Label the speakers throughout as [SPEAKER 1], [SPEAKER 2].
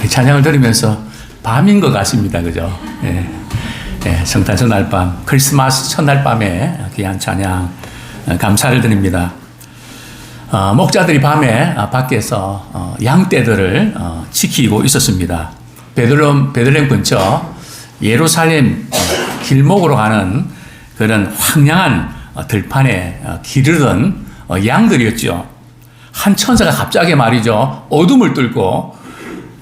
[SPEAKER 1] 찬양을 들으면서 밤인 것 같습니다. 그죠? 예. 예, 성탄 첫날 밤, 크리스마스 첫날 밤에 귀한 찬양 감사를 드립니다. 목자들이 밤에 밖에서 양떼들을 지키고 있었습니다. 베들레헴 근처 예루살렘 길목으로 가는 그런 황량한 들판에 기르던 양들이었죠. 한 천사가 갑자기 말이죠, 어둠을 뚫고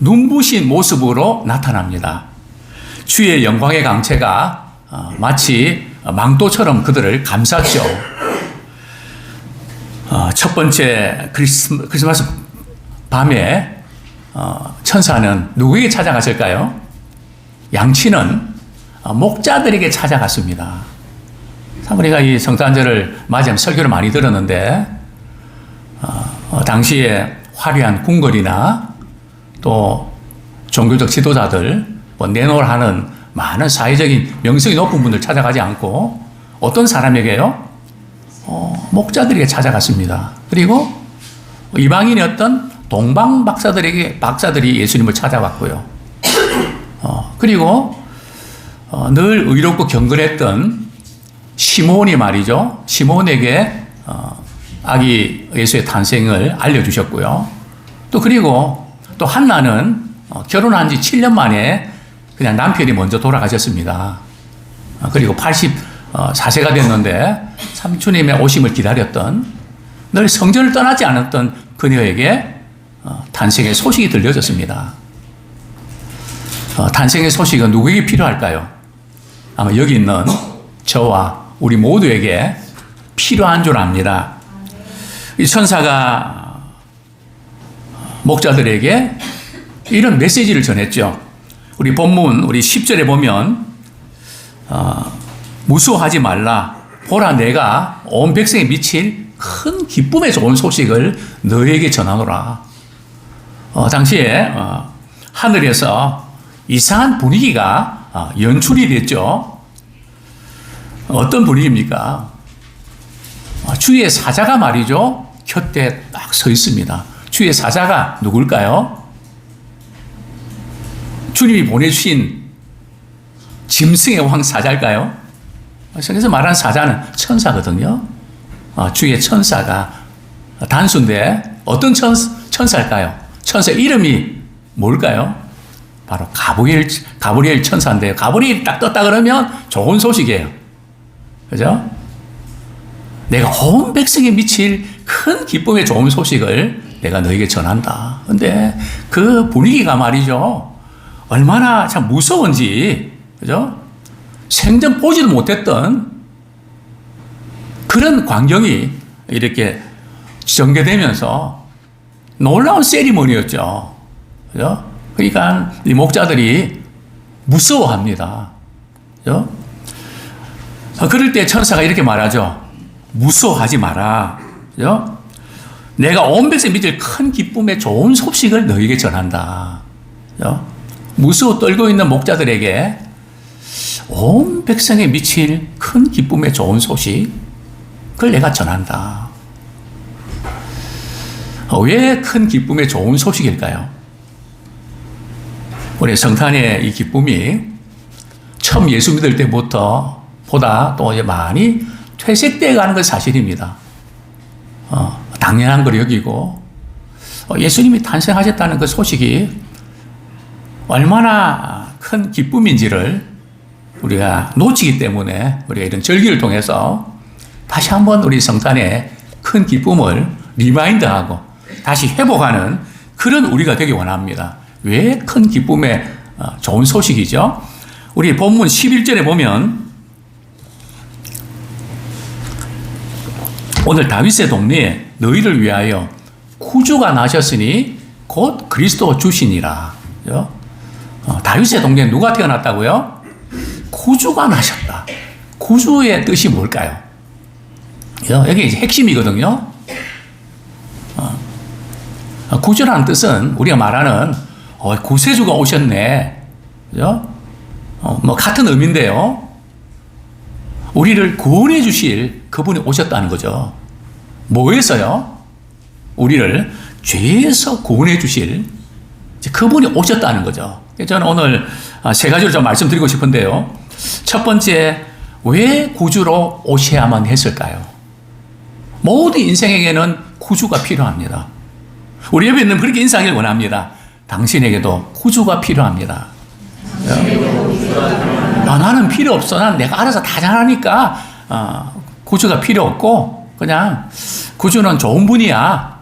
[SPEAKER 1] 눈부신 모습으로 나타납니다. 주의 영광의 강체가 마치 망토처럼 그들을 감쌌죠. 첫 번째 크리스마스 밤에 천사는 누구에게 찾아갔을까요? 양치는 목자들에게 찾아갔습니다. 참 우리가 이 성탄절을 맞이하면 설교를 많이 들었는데 당시에 화려한 궁궐이나 또 종교적 지도자들, 내노라하는 많은 사회적인 명성이 높은 분들 찾아가지 않고 어떤 사람에게요? 목자들에게 찾아갔습니다. 그리고 이방인이었던 동방 박사들이 예수님을 찾아왔고요. 그리고 늘 의롭고 경건했던 시몬이 말이죠. 시몬에게 아기 예수의 탄생을 알려주셨고요. 또 그리고 또 한나는 결혼한 지 7년 만에 그냥 남편이 먼저 돌아가셨습니다. 그리고 84세가 됐는데 삼촌님의 오심을 기다렸던, 늘 성전을 떠나지 않았던 그녀에게 탄생의 소식이 들려졌습니다. 탄생의 소식은 누구에게 필요할까요? 아마 여기 있는 저와 우리 모두에게 필요한 줄 압니다. 이 천사가 목자들에게 이런 메시지를 전했죠. 우리 본문, 우리 10절에 보면 무수하지 말라. 보라, 내가 온 백성에 미칠 큰 기쁨에 좋은 소식을 너에게 전하노라. 당시에 하늘에서 이상한 분위기가 연출이 됐죠. 어떤 분위기입니까? 주의 사자가 말이죠, 곁에 딱 서 있습니다. 주의 사자가 누굴까요? 주님이 보내주신 짐승의 왕 사자일까요? 성경에서 말하는 사자는 천사거든요. 주의 천사가 단수인데 어떤 천사일까요? 천사 이름이 뭘까요? 바로 가브리엘 천사인데요. 가브리엘이 딱 떴다 그러면 좋은 소식이에요. 그죠? 내가 온 백성에 미칠 큰 기쁨의 좋은 소식을 내가 너에게 전한다. 근데 그 분위기가 말이죠, 얼마나 참 무서운지, 그죠? 생전 보지도 못했던 그런 광경이 이렇게 전개되면서 놀라운 세리머니였죠. 그죠? 그러니까 이 목자들이 무서워합니다. 그죠? 그럴 때 천사가 이렇게 말하죠. 무서워하지 마라. 그죠? 내가 온 백성에 미칠 큰 기쁨의 좋은 소식을 너에게 전한다. 그죠? 무서워 떨고 있는 목자들에게 온 백성에 미칠 큰 기쁨의 좋은 소식, 그걸 내가 전한다. 왜 큰 기쁨의 좋은 소식일까요? 우리 성탄의 이 기쁨이 처음 예수 믿을 때부터 보다 또 이제 많이 퇴색되어 가는 건 사실입니다. 당연한 걸 여기고, 예수님이 탄생하셨다는 그 소식이 얼마나 큰 기쁨인지를 우리가 놓치기 때문에 우리가 이런 절기를 통해서 다시 한번 우리 성탄의 큰 기쁨을 리마인드하고 다시 회복하는 그런 우리가 되기 원합니다. 왜 큰 기쁨의 좋은 소식이죠? 우리 본문 11절에 보면 오늘 다윗의 동네에 너희를 위하여 구주가 나셨으니 곧 그리스도 주시니라. 다윗의 동네에 누가 태어났다고요? 구주가 나셨다. 구주의 뜻이 뭘까요? 여기 이제 핵심이거든요. 구주라는 뜻은 우리가 말하는 구세주가 오셨네. 그죠? 같은 의미인데요. 우리를 구원해 주실 그분이 오셨다는 거죠. 뭐에서요? 우리를 죄에서 구원해 주실 그분이 오셨다는 거죠. 저는 오늘 세 가지로 좀 말씀드리고 싶은데요. 첫 번째, 왜 구주로 오셔야만 했을까요? 모든 인생에게는 구주가 필요합니다. 우리 옆에 있는 그렇게 인상을 원합니다. 당신에게도 구주가 필요합니다. 나는 필요 없어. 난 내가 알아서 다 잘하니까 구주가 필요 없고 그냥 구주는 좋은 분이야.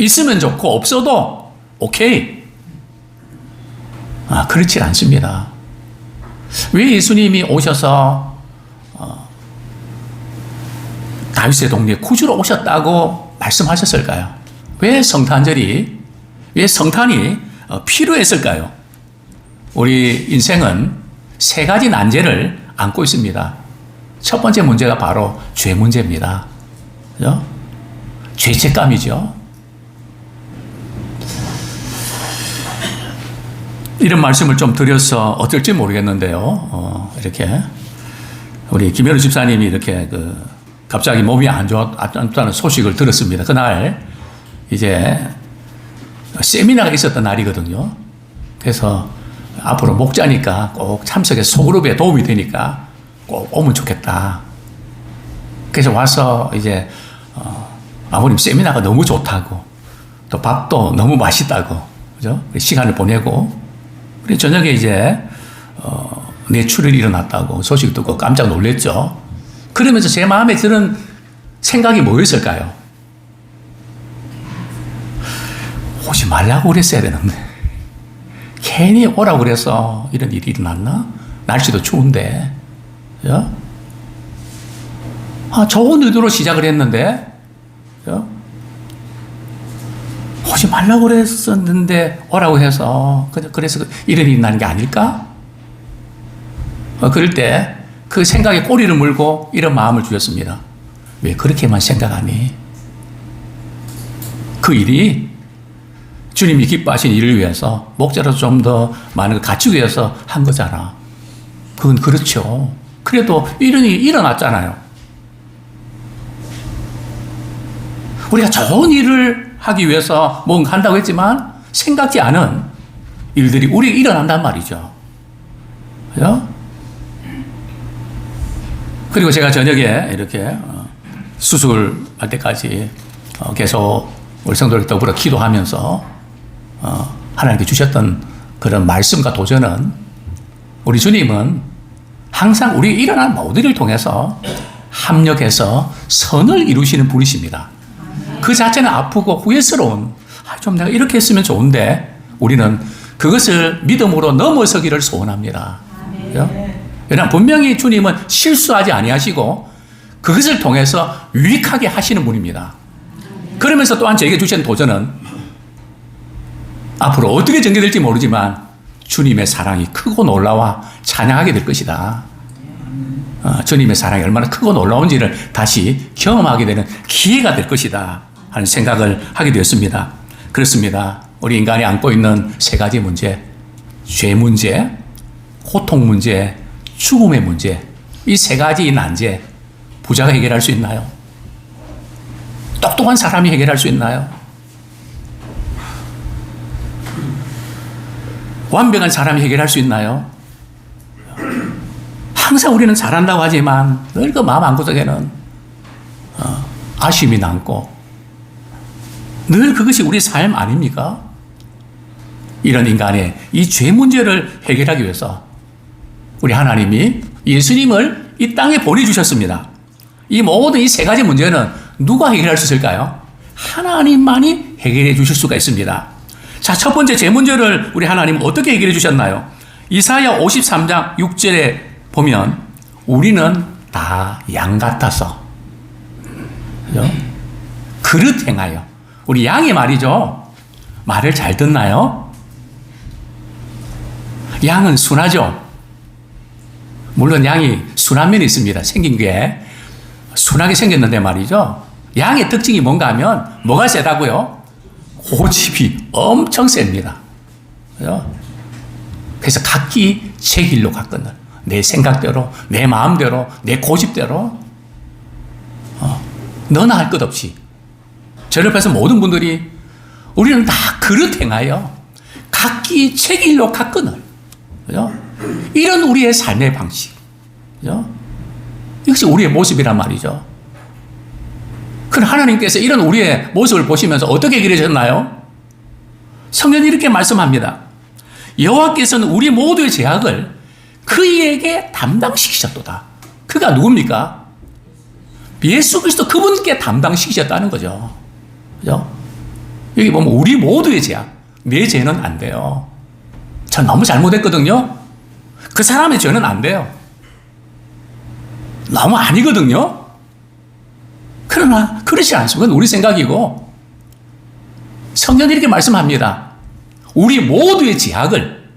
[SPEAKER 1] 있으면 좋고 없어도 오케이. 그렇지 않습니다. 왜 예수님이 오셔서 다윗의 동네에 구주로 오셨다고 말씀하셨을까요? 왜 성탄이 필요했을까요? 우리 인생은 세 가지 난제를 안고 있습니다. 첫 번째 문제가 바로 죄 문제입니다. 그죠? 죄책감이죠. 이런 말씀을 좀 드려서 어떨지 모르겠는데요. 이렇게 우리 김현우 집사님이 이렇게 갑자기 몸이 안 좋다는 소식을 들었습니다. 그날 이제 세미나가 있었던 날이거든요. 그래서 앞으로 목자니까 꼭 참석해서 소그룹에 도움이 되니까 꼭 오면 좋겠다. 그래서 와서 이제 아버님 세미나가 너무 좋다고 또 밥도 너무 맛있다고 그죠? 시간을 보내고 그리고 저녁에 이제 뇌출혈이 일어났다고 소식 듣고 깜짝 놀랐죠. 그러면서 제 마음에 드는 생각이 뭐였을까요? 오지 말라고 그랬어야 되는데 괜히 오라고 그래서 이런 일이 일어났나? 날씨도 추운데 그죠? 좋은 의도로 시작을 했는데 그죠? 오지 말라고 그랬었는데 오라고 해서 그래서 이런 일이 나는 게 아닐까? 그럴 때 그 생각에 꼬리를 물고 이런 마음을 주셨습니다. 왜 그렇게만 생각하니? 그 일이 주님이 기뻐하신 일을 위해서 목자로서 좀 더 많은 걸 갖추기 위해서 한 거잖아. 그건 그렇죠. 그래도 이런 일이 일어났잖아요. 우리가 좋은 일을 하기 위해서 뭔가 한다고 했지만 생각지 않은 일들이 우리에게 일어난단 말이죠. 그죠? 그리고 제가 저녁에 이렇게 수술할 때까지 계속 우리 성도들 더불어 기도하면서 하나님께 주셨던 그런 말씀과 도전은 우리 주님은 항상 우리 일어난 모든 일을 통해서 합력해서 선을 이루시는 분이십니다. 그 자체는 아프고 후회스러운 좀 내가 이렇게 했으면 좋은데 우리는 그것을 믿음으로 넘어서기를 소원합니다. 왜냐하면 분명히 주님은 실수하지 아니하시고 그것을 통해서 유익하게 하시는 분입니다. 그러면서 또한 저에게 주신 도전은 앞으로 어떻게 전개될지 모르지만 주님의 사랑이 크고 놀라워 찬양하게 될 것이다. 주님의 사랑이 얼마나 크고 놀라운지를 다시 경험하게 되는 기회가 될 것이다 하는 생각을 하게 되었습니다. 그렇습니다. 우리 인간이 안고 있는 세 가지 문제, 죄 문제, 고통 문제, 죽음의 문제, 이 세 가지 난제 부자가 해결할 수 있나요? 똑똑한 사람이 해결할 수 있나요? 완벽한 사람이 해결할 수 있나요? 항상 우리는 잘한다고 하지만 늘 그 마음 한구석에는 아쉬움이 남고 늘 그것이 우리 삶 아닙니까? 이런 인간의 이 죄 문제를 해결하기 위해서 우리 하나님이 예수님을 이 땅에 보내주셨습니다. 이 모든 이 세 가지 문제는 누가 해결할 수 있을까요? 하나님만이 해결해 주실 수가 있습니다. 자, 첫 번째 죄 문제를 우리 하나님은 어떻게 해결해 주셨나요? 이사야 53장 6절에 보면 우리는 다 양 같아서 그죠? 그릇 행하여 우리 양이 말이죠. 말을 잘 듣나요? 양은 순하죠. 물론 양이 순한 면이 있습니다. 생긴 게 순하게 생겼는데 말이죠. 양의 특징이 뭔가 하면 뭐가 세다고요? 고집이 엄청 셉니다. 그죠? 그래서 각기 제 길로 갔거든. 내 생각대로, 내 마음대로, 내 고집대로 너나 할 것 없이 저를 옆에서 모든 분들이 우리는 다 그릇 행하여 각기 책일로 가끈을. 그죠? 이런 우리의 삶의 방식. 그죠? 이것이 우리의 모습이란 말이죠. 그럼 하나님께서 이런 우리의 모습을 보시면서 어떻게 기르셨나요? 성경이 이렇게 말씀합니다. 여호와께서는 우리 모두의 죄악을 그에게 담당시키셨도다. 그가 누굽니까? 예수 그리스도 그분께 담당시키셨다는 거죠. 그죠? 여기 보면 우리 모두의 죄악. 내 죄는 안 돼요. 전 너무 잘못했거든요. 그 사람의 죄는 안 돼요. 너무 아니거든요. 그러나 그렇지 않습니다. 그건 우리 생각이고 성경이 이렇게 말씀합니다. 우리 모두의 죄악을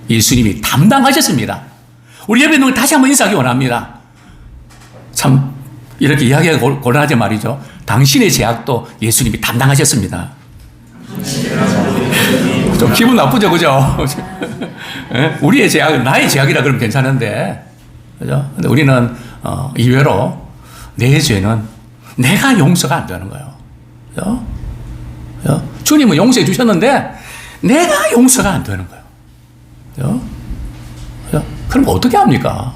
[SPEAKER 1] 예수님이 담당하셨습니다. 우리 옆에 있는 걸 다시 한번 인사하기 원합니다. 참 이렇게 이야기하기 곤란하지 말이죠. 당신의 죄악도 예수님이 담당하셨습니다. 좀 기분 나쁘죠, 그죠? 우리의 죄악은 나의 죄악이라 그러면 괜찮은데, 그죠? 근데 우리는 이외로 내 죄는 내가 용서가 안 되는 거예요. 그죠? 그죠? 주님은 용서해 주셨는데 내가 용서가 안 되는 거예요. 그죠? 그죠? 그럼 어떻게 합니까?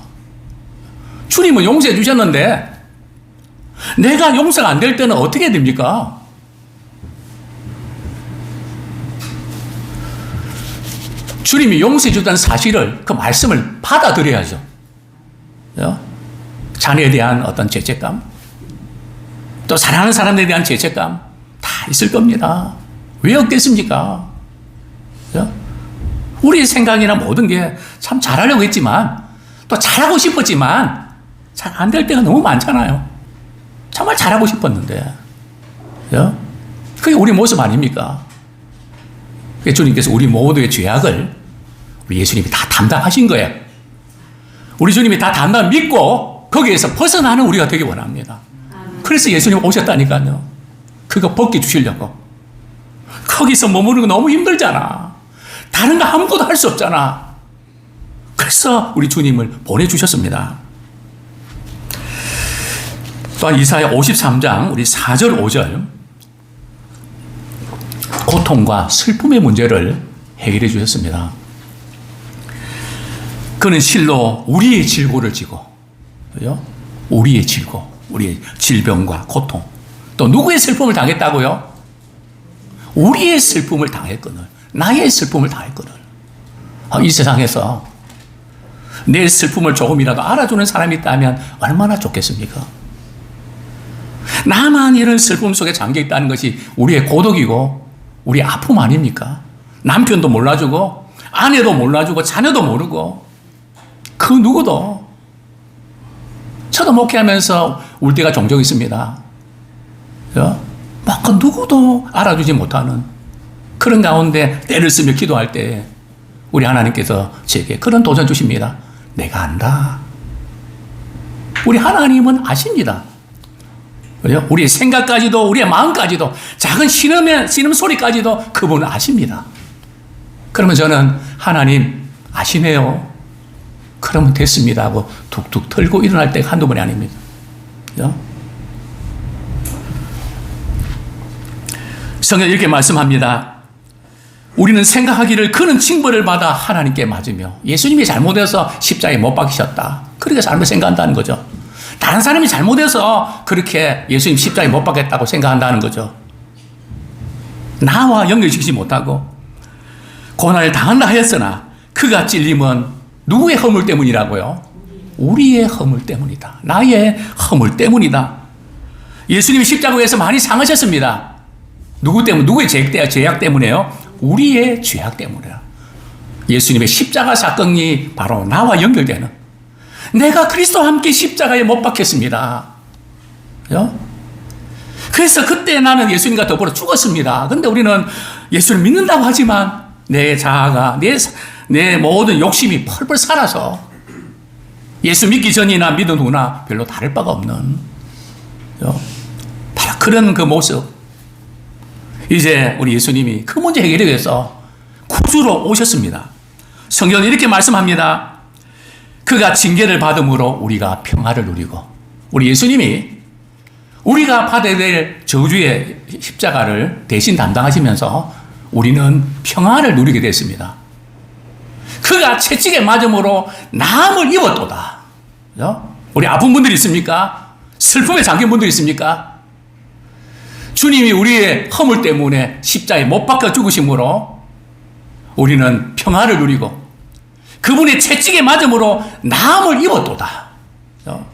[SPEAKER 1] 주님은 용서해 주셨는데 내가 용서가 안 될 때는 어떻게 됩니까? 주님이 용서해 주다는 사실을, 그 말씀을 받아들여야죠. 그죠? 자녀에 대한 어떤 죄책감, 또 사랑하는 사람에 대한 죄책감 다 있을 겁니다. 왜 없겠습니까? 그죠? 우리의 생각이나 모든 게 참 잘하려고 했지만, 또 잘하고 싶었지만 잘 안 될 때가 너무 많잖아요. 정말 잘하고 싶었는데. 그죠? 그게 우리 모습 아닙니까? 주님께서 우리 모두의 죄악을 우리 예수님이 다 담당하신 거예요. 우리 주님이 다 담당 믿고 거기에서 벗어나는 우리가 되기 원합니다. 그래서 예수님 오셨다니까요. 그거 벗겨주시려고. 거기서 머무르는 거 너무 힘들잖아. 다른 거 아무것도 할 수 없잖아. 그래서 우리 주님을 보내주셨습니다. 또한 이사야 53장 우리 4절 5절 고통과 슬픔의 문제를 해결해 주셨습니다. 그는 실로 우리의 질고를 지고, 그죠? 우리의 질고, 우리의 질병과 고통, 또 누구의 슬픔을 당했다고요? 우리의 슬픔을 당했거늘, 나의 슬픔을 당했거늘. 이 세상에서 내 슬픔을 조금이라도 알아주는 사람이 있다면 얼마나 좋겠습니까? 나만 이런 슬픔 속에 잠겨 있다는 것이 우리의 고독이고 우리의 아픔 아닙니까? 남편도 몰라주고 아내도 몰라주고 자녀도 모르고 그 누구도. 저도 목회하면서 울 때가 종종 있습니다. 그 누구도 알아주지 못하는 그런 가운데 때를 쓰며 기도할 때 우리 하나님께서 제게 그런 도전 주십니다. 내가 안다. 우리 하나님은 아십니다. 그죠? 우리의 생각까지도 우리의 마음까지도 작은 신음 소리까지도 그분은 아십니다. 그러면 저는 하나님 아시네요. 그러면 됐습니다 하고 툭툭 털고 일어날 때가 한두 번이 아닙니다. 그죠? 성경이 이렇게 말씀합니다. 우리는 생각하기를 그는 징벌을 받아 하나님께 맞으며 예수님이 잘못해서 십자가에 못 박히셨다. 그렇게 잘못 생각한다는 거죠. 다른 사람이 잘못해서 그렇게 예수님 십자가에 못 박겠다고 생각한다는 거죠. 나와 연결시키지 못하고 고난을 당한다 하였으나 그가 찔림은 누구의 허물 때문이라고요? 우리의 허물 때문이다. 나의 허물 때문이다. 예수님이 십자가에서 많이 상하셨습니다. 누구 때문에? 누구의 죄악 때문에요? 우리의 죄악 때문이다. 예수님의 십자가 사건이 바로 나와 연결되는, 내가 그리스도와 함께 십자가에 못 박혔습니다. 그죠? 그래서 그때 나는 예수님과 더불어 죽었습니다. 근데 우리는 예수를 믿는다고 하지만 내 자아가, 내 모든 욕심이 펄펄 살아서 예수 믿기 전이나 믿은 후나 별로 다를 바가 없는, 그죠? 바로 그런 그 모습. 이제 우리 예수님이 그 문제 해결하기 위해서 구주로 오셨습니다. 성경은 이렇게 말씀합니다. 그가 징계를 받음으로 우리가 평화를 누리고, 우리 예수님이 우리가 받아야 될 저주의 십자가를 대신 담당하시면서 우리는 평안을 누리게 됐습니다. 그가 채찍에 맞음으로 나음을 입었도다. 그죠? 우리 아픈 분들 있습니까? 슬픔에 잠긴 분들 있습니까? 주님이 우리의 허물 때문에 십자가에 못 박혀 죽으심으로 우리는 평안을 누리고 그분의 채찍에 맞음으로 나음을 입었도다. 그죠?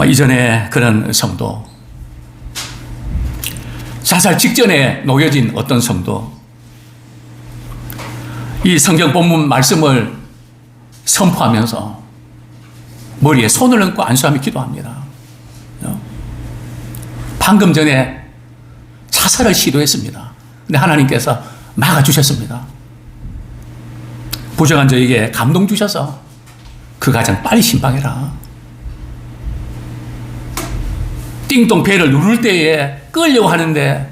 [SPEAKER 1] 이전에 그런 성도, 자살 직전에 놓여진 어떤 성도, 이 성경 본문 말씀을 선포하면서 머리에 손을 얹고 안수하며 기도합니다. 방금 전에 자살을 시도했습니다. 근데 하나님께서 막아주셨습니다. 부정한 저에게 감동 주셔서 그 가정 빨리 신방해라. 띵동 벨을 누를 때에 끌려고 하는데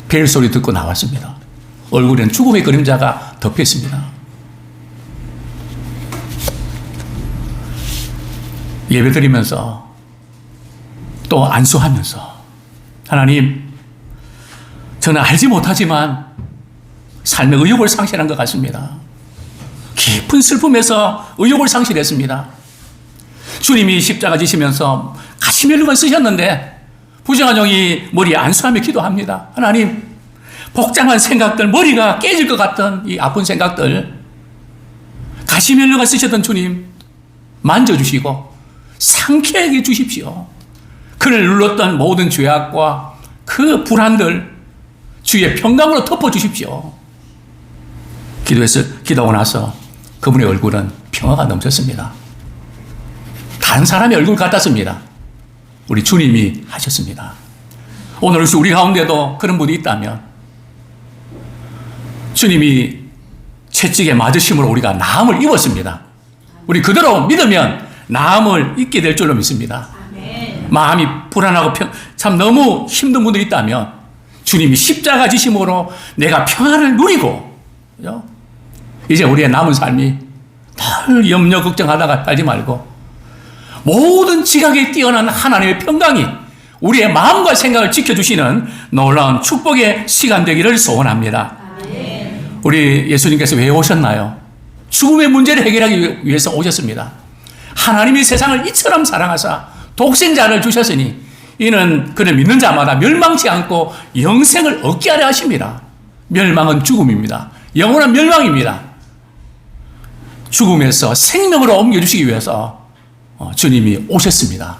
[SPEAKER 1] 벨 소리 듣고 나왔습니다. 얼굴에는 죽음의 그림자가 덮였습니다. 예배드리면서 또 안수하면서 하나님, 저는 알지 못하지만 삶의 의욕을 상실한 것 같습니다. 깊은 슬픔에서 의욕을 상실했습니다. 주님이 십자가 지시면서 가시멜로만 쓰셨는데 부정한 영이 머리에 안수하며 기도합니다. 하나님, 복잡한 생각들, 머리가 깨질 것 같던 이 아픈 생각들, 가시멜로가 쓰셨던 주님 만져주시고 상쾌하게 주십시오. 그를 눌렀던 모든 죄악과 그 불안들 주의 평강으로 덮어주십시오. 기도하고 나서 그분의 얼굴은 평화가 넘쳤습니다. 다른 사람의 얼굴 같았습니다. 우리 주님이 하셨습니다. 오늘 우리 가운데도 그런 분이 있다면 주님이 채찍에 맞으심으로 우리가 나음을 입었습니다. 우리 그대로 믿으면 나음을 입게 될 줄로 믿습니다. 마음이 불안하고 참 너무 힘든 분들이 있다면 주님이 십자가 지심으로 내가 평안을 누리고, 그죠? 이제 우리의 남은 삶이 늘 염려 걱정하다가 살지 말고 모든 지각에 뛰어난 하나님의 평강이 우리의 마음과 생각을 지켜주시는 놀라운 축복의 시간 되기를 소원합니다. 우리 예수님께서 왜 오셨나요? 죽음의 문제를 해결하기 위해서 오셨습니다. 하나님이 세상을 이처럼 사랑하사 독생자를 주셨으니 이는 그를 믿는 자마다 멸망치 않고 영생을 얻게 하려 하십니다. 멸망은 죽음입니다. 영원한 멸망입니다. 죽음에서 생명으로 옮겨주시기 위해서 주님이 오셨습니다.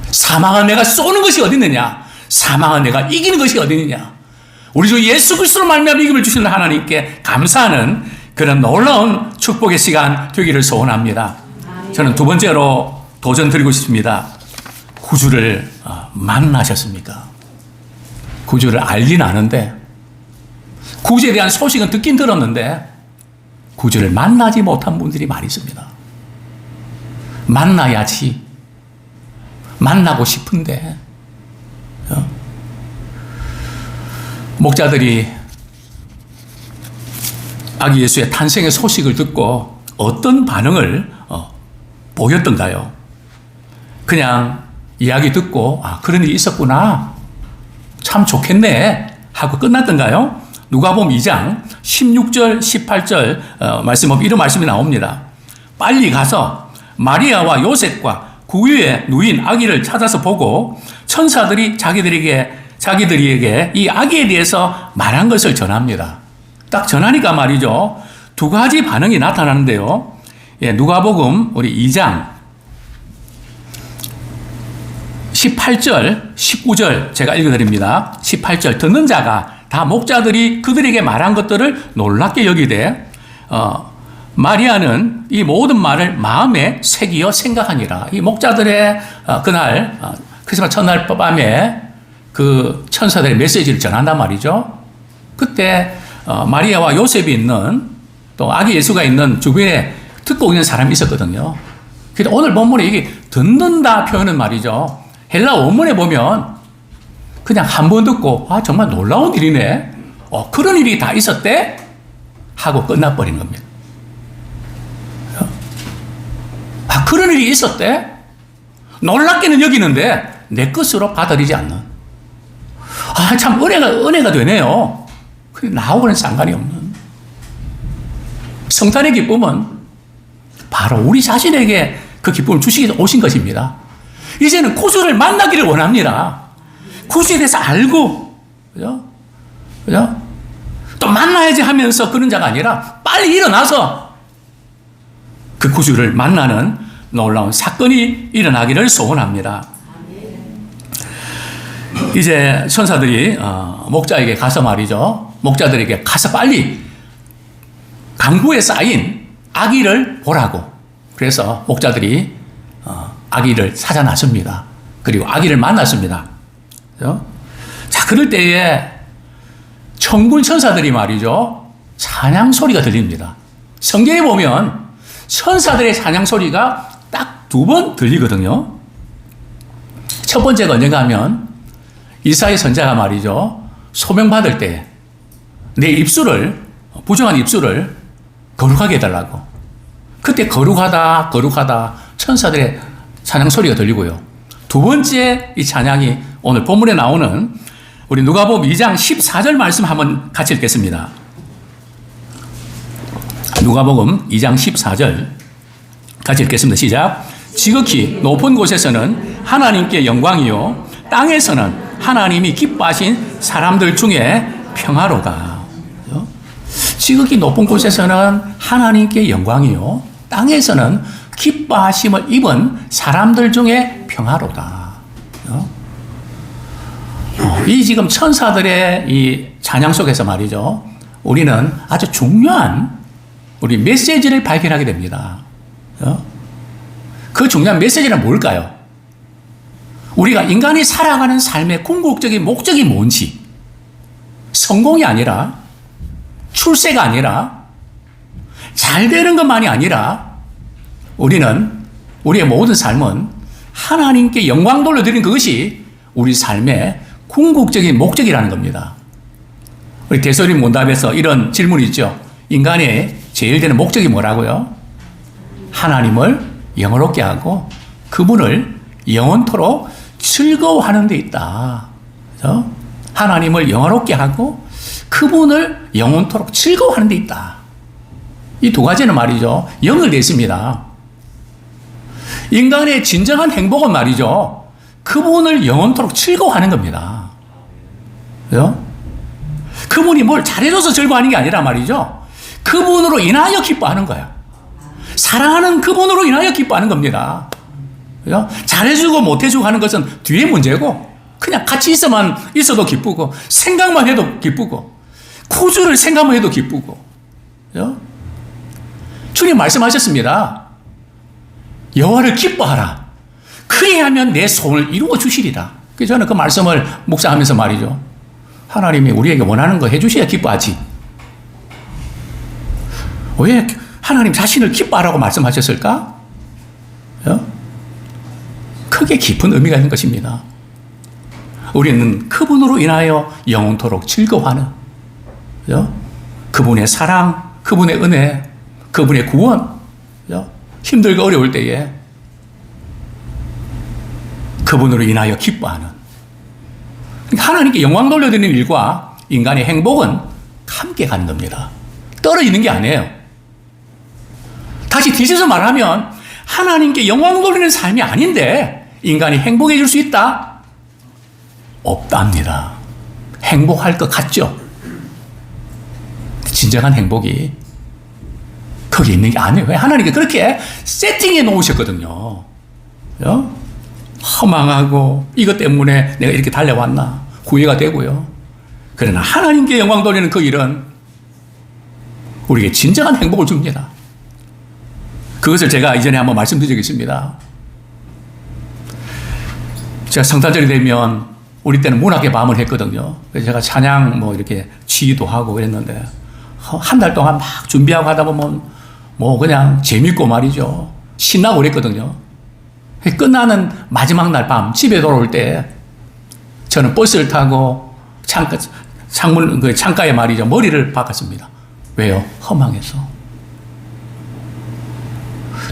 [SPEAKER 1] 사망은 내가 쏘는 것이 어디 있느냐? 사망은 내가 이기는 것이 어디 있느냐? 우리 주 예수 그리스도로 말미암아 이김을 주시는 하나님께 감사하는 그런 놀라운 축복의 시간 되기를 소원합니다. 저는 두 번째로 도전 드리고 싶습니다. 구주를 만나셨습니까? 구주를 알긴 아는데, 구주에 대한 소식은 듣긴 들었는데 구주를 만나지 못한 분들이 많이 있습니다. 만나야지. 만나고 싶은데 목자들이 아기 예수의 탄생의 소식을 듣고 어떤 반응을 보였던가요? 그냥 이야기 듣고 그런 일이 있었구나, 참 좋겠네 하고 끝났던가요? 누가복음 2장 16절 18절 말씀 보면 이런 말씀이 나옵니다. 빨리 가서 마리아와 요셉과 구유의 누인 아기를 찾아서 보고 천사들이 자기들에게 이 아기에 대해서 말한 것을 전합니다. 딱 전하니까 말이죠, 두 가지 반응이 나타나는데요. 누가복음 우리 2장 18절 19절 제가 읽어드립니다. 18절, 듣는 자가 다 목자들이 그들에게 말한 것들을 놀랍게 여기되 마리아는 이 모든 말을 마음에 새기어 생각하니라. 이 목자들의 그날 크리스마스 첫날 밤에 그 천사들의 메시지를 전한단 말이죠. 그때 마리아와 요셉이 있는, 또 아기 예수가 있는 주변에 듣고 있는 사람이 있었거든요. 근데 오늘 본문에 이게 듣는다 표현은 말이죠, 헬라 원문에 보면 그냥 한 번 듣고 정말 놀라운 일이네, 그런 일이 다 있었대 하고 끝나버린 겁니다. 그런 일이 있었대? 놀랍게는 여기는데 내 것으로 받아들이지 않는. 참 은혜가 되네요. 나하고는 상관이 없는. 성탄의 기쁨은 바로 우리 자신에게 그 기쁨을 주시기 위해서 오신 것입니다. 이제는 구주를 만나기를 원합니다. 구주에 대해서 알고, 그죠? 또 만나야지 하면서 그런 자가 아니라 빨리 일어나서 그 구주를 만나는 놀라운 사건이 일어나기를 소원합니다. 이제 천사들이 목자에게 가서 말이죠. 목자들에게 가서 빨리 강구에 쌓인 아기를 보라고. 그래서 목자들이 아기를 찾아 나섭니다. 그리고 아기를 만났습니다. 그렇죠? 자, 그럴 때에 천군 천사들이 말이죠. 찬양 소리가 들립니다. 성경에 보면 천사들의 찬양 소리가 딱 2번 들리거든요. 첫 번째가 언젠가 하면 이사야 선지자가 말이죠. 소명받을 때 내 입술을, 부정한 입술을 거룩하게 해달라고. 그때 거룩하다 천사들의 찬양 소리가 들리고요. 2번째 이 찬양이 오늘 본문에 나오는 우리 누가복음 2장 14절 말씀 한번 같이 읽겠습니다. 누가복음 2장 14절 같이 읽겠습니다. 시작. 지극히 높은 곳에서는 하나님께 영광이요 땅에서는 하나님이 기뻐하신 사람들 중에 평화로다. 지극히 높은 곳에서는 하나님께 영광이요 땅에서는 기뻐하심을 입은 사람들 중에 평화로다. 이 지금 천사들의 이 찬양 속에서 말이죠. 우리는 아주 중요한 우리 메시지를 발견하게 됩니다. 그 중요한 메시지는 뭘까요? 우리가 인간이 살아가는 삶의 궁극적인 목적이 뭔지, 성공이 아니라, 출세가 아니라, 잘 되는 것만이 아니라, 우리의 모든 삶은 하나님께 영광 돌려드리는 그것이 우리 삶의 궁극적인 목적이라는 겁니다. 우리 대소림 문답에서 이런 질문이 있죠. 인간의 제일 되는 목적이 뭐라고요? 하나님을 영원롭게 하고 그분을 영원토록 즐거워하는 데 있다. 그렇죠? 하나님을 영원롭게 하고 그분을 영원토록 즐거워하는 데 있다. 이 2가지는 말이죠. 연결되어 있습니다. 인간의 진정한 행복은 말이죠. 그분을 영원토록 즐거워하는 겁니다. 그죠? 그분이 뭘 잘해줘서 즐거워하는 게 아니라 말이죠. 그분으로 인하여 기뻐하는 거야. 사랑하는 그분으로 인하여 기뻐하는 겁니다. 그죠? 잘해주고 못해주고 하는 것은 뒤의 문제고, 그냥 같이 있어도 기쁘고, 생각만 해도 기쁘고, 구주를 생각만 해도 기쁘고, 그죠? 주님 말씀하셨습니다. 여호와를 기뻐하라. 그래야 하면 내 소원을 이루어 주시리라. 그래서 저는 그 말씀을 묵상하면서 말이죠. 하나님이 우리에게 원하는 거 해주셔야 기뻐하지. 왜 하나님 자신을 기뻐하라고 말씀하셨을까? 크게 깊은 의미가 있는 것입니다. 우리는 그분으로 인하여 영원토록 즐거워하는, 그분의 사랑, 그분의 은혜, 그분의 구원, 힘들고 어려울 때에 그분으로 인하여 기뻐하는, 하나님께 영광 돌려드리는 일과 인간의 행복은 함께 가는 겁니다. 떨어지는 게 아니에요. 다시 뒤져서 말하면 하나님께 영광 돌리는 삶이 아닌데 인간이 행복해질 수 있다? 없답니다. 행복할 것 같죠? 진정한 행복이 거기 있는 게 아니에요. 왜? 하나님께 그렇게 세팅해 놓으셨거든요. 허망하고 이것 때문에 내가 이렇게 달려왔나? 후회가 되고요. 그러나 하나님께 영광 돌리는 그 일은 우리에게 진정한 행복을 줍니다. 그것을 제가 이전에 한번 말씀드린 적이 있습니다. 제가 성탄절이 되면 우리 때는 문학의 밤을 했거든요. 그래서 제가 찬양 이렇게 지휘도 하고 그랬는데 한 달 동안 막 준비하고 하다 보면 그냥 재밌고 말이죠. 신나고 그랬거든요. 끝나는 마지막 날 밤 집에 돌아올 때 저는 버스를 타고 창가에 말이죠. 머리를 박았습니다. 왜요? 허망해서.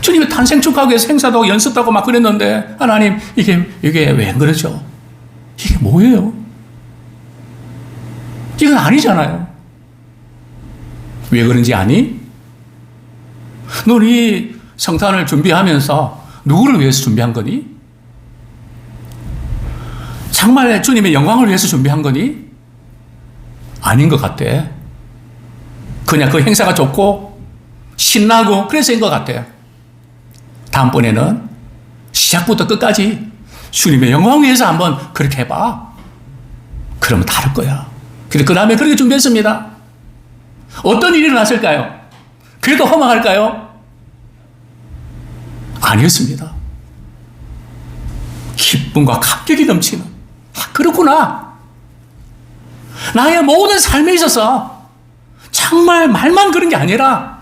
[SPEAKER 1] 주님이 탄생 축하하기 위해서 행사도 하고 연습도 하고 막 그랬는데, 하나님, 이게 왜 그러죠? 이게 뭐예요? 이건 아니잖아요. 왜 그런지 아니? 너희 성탄을 준비하면서 누구를 위해서 준비한 거니? 정말 주님의 영광을 위해서 준비한 거니? 아닌 것 같아. 그냥 그 행사가 좋고 신나고 그래서인 것 같아요. 다음번에는 시작부터 끝까지 주님의 영광을 위해서 한번 그렇게 해봐. 그러면 다를 거야. 그 다음에 그렇게 준비했습니다. 어떤 일이 일어났을까요? 그래도 허망할까요? 아니었습니다. 기쁨과 감격이 넘치는, 그렇구나. 나의 모든 삶에 있어서 정말 말만 그런 게 아니라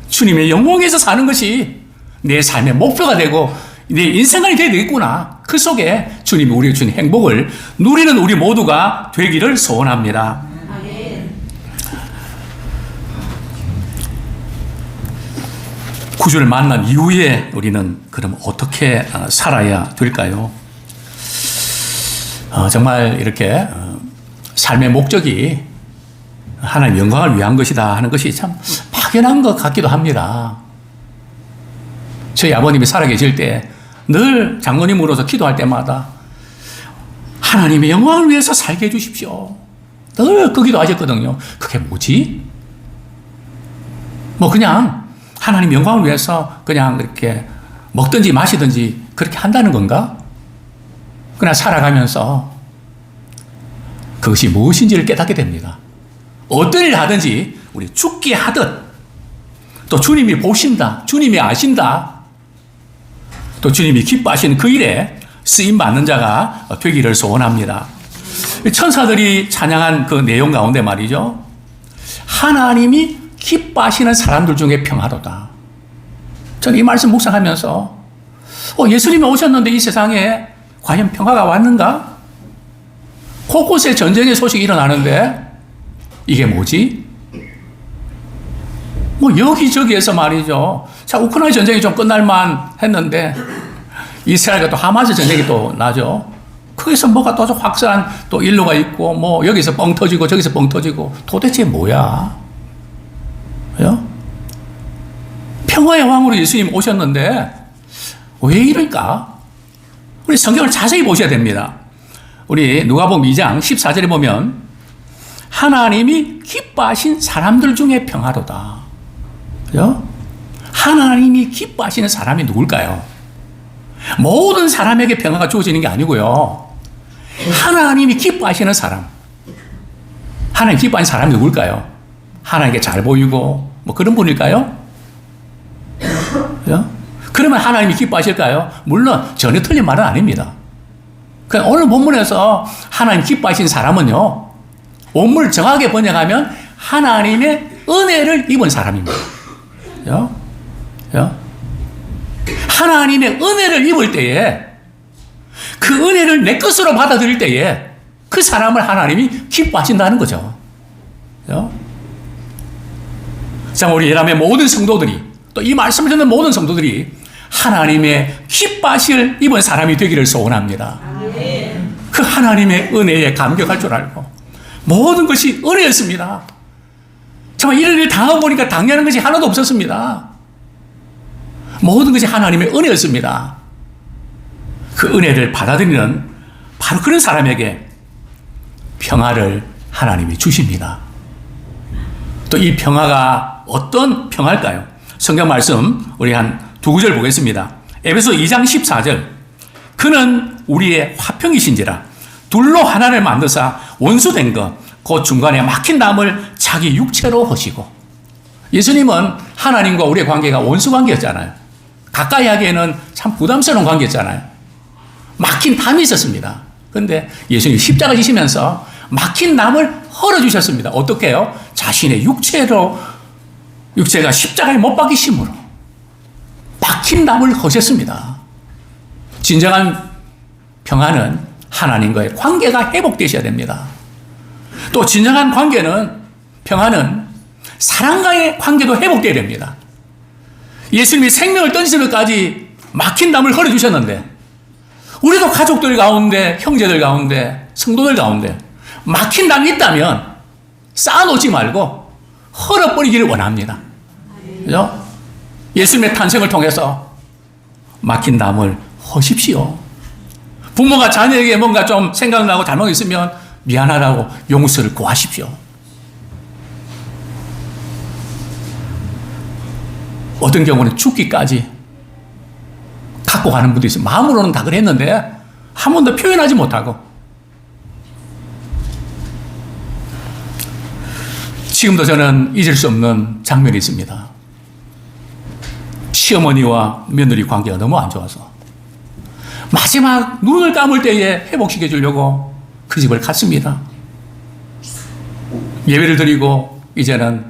[SPEAKER 1] 주님의 영광에서 사는 것이 내 삶의 목표가 되고 내 인생관이 되어야 되겠구나. 그 속에 주님이 우리에게 주는 행복을 누리는 우리 모두가 되기를 소원합니다. 구주를 만난 이후에 우리는 그럼 어떻게 살아야 될까요? 정말 이렇게 삶의 목적이 하나님의 영광을 위한 것이다 하는 것이 참 막연한 것 같기도 합니다. 저희 아버님이 살아계실 때 늘 장로님으로서 기도할 때마다 하나님의 영광을 위해서 살게 해주십시오. 늘 그 기도하셨거든요. 그게 뭐지? 뭐 그냥 하나님 영광을 위해서 그냥 이렇게 먹든지 마시든지 그렇게 한다는 건가? 그러나 살아가면서 그것이 무엇인지를 깨닫게 됩니다. 어떤 일을 하든지 우리 죽게 하듯 또 주님이 보신다, 주님이 아신다, 또 주님이 기뻐하시는 그 일에 쓰임받는 자가 되기를 소원합니다. 천사들이 찬양한 그 내용 가운데 말이죠. 하나님이 기뻐하시는 사람들 중에 평화로다. 저는 이 말씀 묵상하면서 예수님이 오셨는데 이 세상에 과연 평화가 왔는가? 곳곳에 전쟁의 소식이 일어나는데 이게 뭐지? 뭐 여기저기에서 말이죠. 자, 우크라이나 전쟁이 좀 끝날만 했는데 이스라엘과 또 하마스 전쟁이 또 나죠. 거기서 뭐가 또 확산 또 일로가 있고 뭐 여기서 뻥 터지고 저기서 뻥 터지고 도대체 뭐야? 왜요? 평화의 왕으로 예수님 오셨는데 왜 이럴까? 우리 성경을 자세히 보셔야 됩니다. 우리 누가복음 2장 14절에 보면 하나님이 기뻐하신 사람들 중에 평화로다. 그죠? 하나님이 기뻐하시는 사람이 누굴까요? 모든 사람에게 평화가 주어지는 게 아니고요. 하나님이 기뻐하시는 사람. 하나님 기뻐하는 사람이 누굴까요? 하나님께 잘 보이고 뭐 그런 분일까요? 그죠? 그러면 하나님이 기뻐하실까요? 물론 전혀 틀린 말은 아닙니다. 그러니까 오늘 본문에서 하나님 기뻐하신 사람은요, 원문을 정확하게 번역하면 하나님의 은혜를 입은 사람입니다. 그죠? 하나님의 은혜를 입을 때에 그 은혜를 내 것으로 받아들일 때에 그 사람을 하나님이 기뻐하신다는 거죠. 그죠? 자, 우리 예람의 모든 성도들이 또 이 말씀을 듣는 모든 성도들이 하나님의 기뻐하실 입은 사람이 되기를 소원합니다. 그 하나님의 은혜에 감격할 줄 알고 모든 것이 은혜였습니다. 정말 이런 일을 당해보니까 당연한 것이 하나도 없었습니다. 모든 것이 하나님의 은혜였습니다. 그 은혜를 받아들이는 바로 그런 사람에게 평화를 하나님이 주십니다. 또 이 평화가 어떤 평화일까요? 성경 말씀 우리 한 두 구절 보겠습니다. 에베소 2장 14절. 그는 우리의 화평이신지라 둘로 하나를 만드사 원수된 것 그 중간에 막힌 담을 자기 육체로 하시고. 예수님은 하나님과 우리의 관계가 원수 관계였잖아요. 가까이 하기에는 참 부담스러운 관계였잖아요. 막힌 담이 있었습니다. 그런데 예수님이 십자가 지시면서 막힌 담을 헐어주셨습니다. 어떻게 해요? 자신의 육체가 십자가에 못 박히심으로 막힌 담을 허셨습니다. 진정한 평화는 하나님과의 관계가 회복되셔야 됩니다. 또 진정한 평화는 사랑과의 관계도 회복되어야 됩니다. 예수님이 생명을 던지면까지 막힌 담을 흘려주셨는데, 우리도 가족들 가운데, 형제들 가운데, 성도들 가운데 막힌 담이 있다면 쌓아놓지 말고 흘려버리기를 원합니다. 그죠? 예수님의 탄생을 통해서 막힌 담을 허십시오. 부모가 자녀에게 뭔가 좀 생각나고 잘못 있으면 미안하다고 용서를 구하십시오. 어떤 경우는 죽기까지 갖고 가는 분도 있어요. 마음으로는 다 그랬는데 한 번도 표현하지 못하고. 지금도 저는 잊을 수 없는 장면이 있습니다. 시어머니와 며느리 관계가 너무 안 좋아서 마지막 눈을 감을 때에 회복시켜 주려고 그 집을 갔습니다. 예배를 드리고 이제는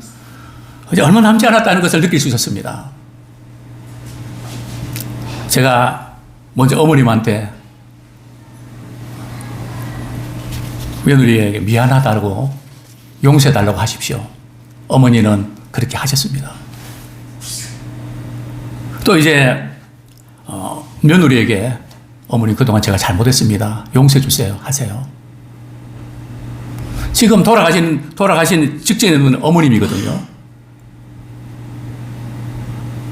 [SPEAKER 1] 얼마 남지 않았다는 것을 느낄 수 있었습니다. 제가 먼저 어머님한테 며느리에게 미안하다고 용서해달라고 하십시오. 어머니는 그렇게 하셨습니다. 또 이제 며느리에게 어머니 그동안 제가 잘못했습니다. 용서해 주세요. 하세요. 지금 돌아가신 직전에 있는 어머님이거든요.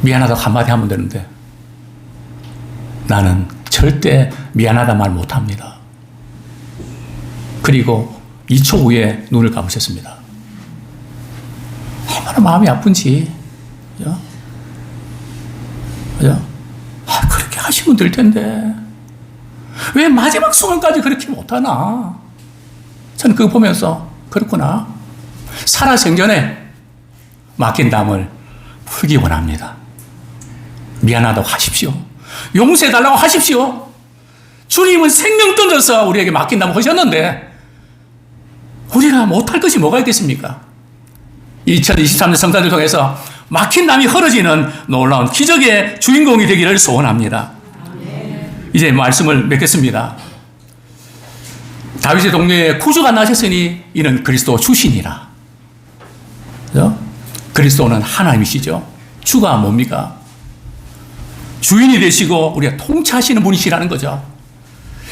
[SPEAKER 1] 미안하다고 한마디 하면 되는데 나는 절대 미안하다 말 못합니다. 그리고 2초 후에 눈을 감으셨습니다. 얼마나 마음이 아픈지. 그죠? 그죠? 그렇게 하시면 될 텐데 왜 마지막 순간까지 그렇게 못하나? 저는 그거 보면서 그렇구나. 살아생전에 막힌 담을 풀기 원합니다. 미안하다고 하십시오. 용서해달라고 하십시오. 주님은 생명 던져서 우리에게 막힌 담을 하셨는데 우리가 못할 것이 뭐가 있겠습니까? 2023년 성탄을 통해서 막힌 담이 흐려지는 놀라운 기적의 주인공이 되기를 소원합니다. 이제 말씀을 맺겠습니다. 다윗의 동료에 구주가 나셨으니 이는 그리스도 주시니라. 그렇죠? 그리스도는 하나님이시죠. 주가 뭡니까? 주인이 되시고 우리가 통치하시는 분이시라는 거죠.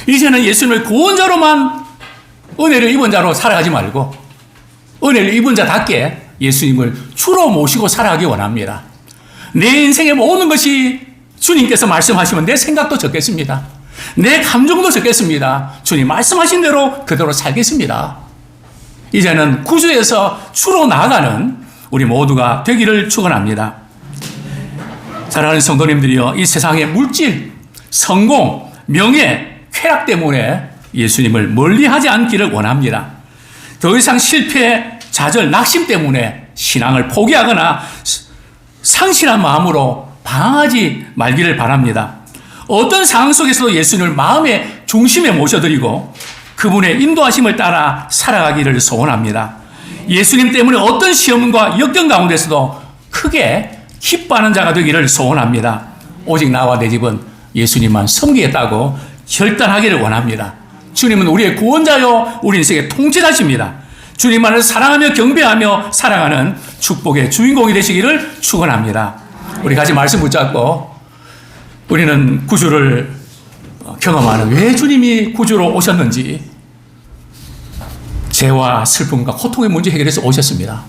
[SPEAKER 1] 이제는 예수님을 구원자로만 은혜를 입은 자로 살아가지 말고 은혜를 입은 자답게 예수님을 주로 모시고 살아가기 원합니다. 내 인생의 모든 것이 주님께서 말씀하시면 내 생각도 적겠습니다. 내 감정도 적겠습니다. 주님 말씀하신 대로 그대로 살겠습니다. 이제는 구주에서 주로 나아가는 우리 모두가 되기를 축원합니다. 사랑하는 성도님들이여, 이 세상의 물질, 성공, 명예, 쾌락 때문에 예수님을 멀리하지 않기를 원합니다. 더 이상 실패, 좌절, 낙심 때문에 신앙을 포기하거나 상실한 마음으로 방황하지 말기를 바랍니다. 어떤 상황 속에서도 예수님을 마음의 중심에 모셔드리고 그분의 인도하심을 따라 살아가기를 소원합니다. 예수님 때문에 어떤 시험과 역경 가운데서도 크게 기뻐하는 자가 되기를 소원합니다. 오직 나와 내 집은 예수님만 섬기겠다고 결단하기를 원합니다. 주님은 우리의 구원자요 우리 인생의 통치자십니다. 주님만을 사랑하며 경배하며 살아가는 축복의 주인공이 되시기를 축원합니다. 우리 같이 말씀 붙잡고 우리는 구주를 경험하는, 왜 주님이 구주로 오셨는지, 죄와 슬픔과 고통의 문제 해결해서 오셨습니다.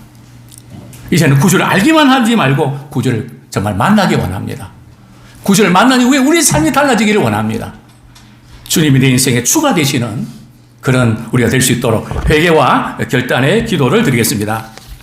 [SPEAKER 1] 이제는 구주를 알기만 하지 말고 구주를 정말 만나기 원합니다. 구주를 만난 이후에 우리 삶이 달라지기를 원합니다. 주님이 내 인생의 주가 되시는 그런 우리가 될 수 있도록 회개와 결단의 기도를 드리겠습니다.